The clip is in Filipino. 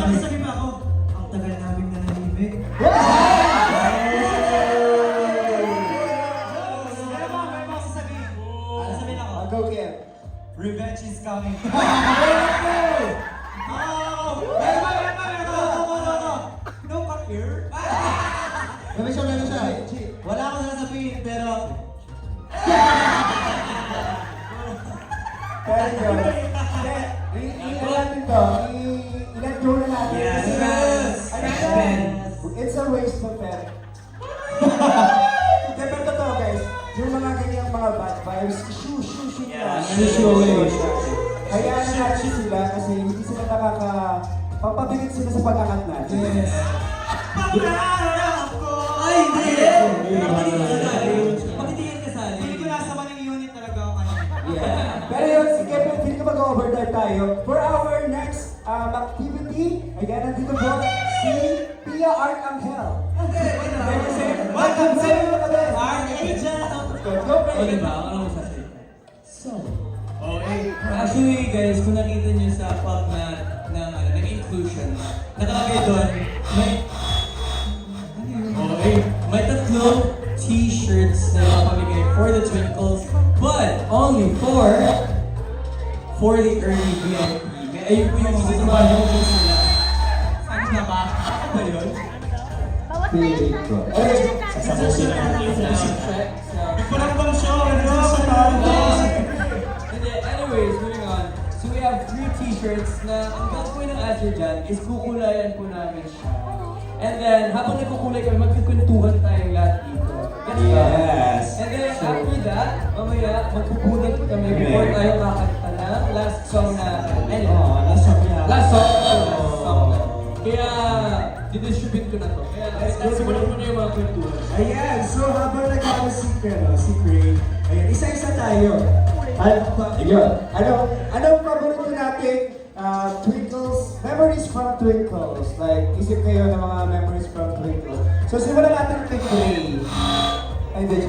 sabi pa ako, ang tagal namin nanahimik. May mga sasabihin. Sasabihin ako, Go, Kev. revenge is coming. No, come here. Meron siya. Wala akong sasabihin, pero... Pero yun. Natin to. Ilan draw na natin. Yes. Ano siya? It's a waste of time. Pero totoo guys, yung mga ganyang mga bad vibes, shoot Yeah, lang. shoo away. Kaya na natin sila kasi hindi sila pampabilit sila sa pag-angat natin. Yes. Ay, hindi! Bakit hindi yan kasali? Hindi ko nasa maling unit talaga ako kanina. Yeah. Pero yun, sige, hindi ko mag-overtime tayo. For our next activity, ayan, nandito po si Pia Arcangel. Welcome to Archangel! Go, O, diba? Ano mo sasabihin? So, actually guys, kung nakita niyo sa pop ng inclusion, nakalagay doon, may tatlong t-shirts na napamigay for the Twinkles, but only for the early VIP. Ayun po yung sasamahan yung kung sila. Saan na ba? Ako ba yun? Sasabusin na yung Nagpalang siya, anyways, moving on. So we have 3 t-shirts na ang gagawin ng Azure dyan is kukulayan po namin siya. And then, habang nagkukulay kami, magkukwentuhan tayong lahat dito. Yes. And then, after that, mamaya, magpupunod kami before tayo kakanta ng last song na, last song na. Kaya, didistribute ko na to. Kaya, simulan mo na yung mga kwentuhan. Ayan, so habang nag-ano si Craig, ayan, isa-isa tayo. Anong paborito natin? Twinkles, memories from Twinkles. Like, isip kayo ng mga memories from Twinkles. So, simulan natin kay Craig. Ay, hindi.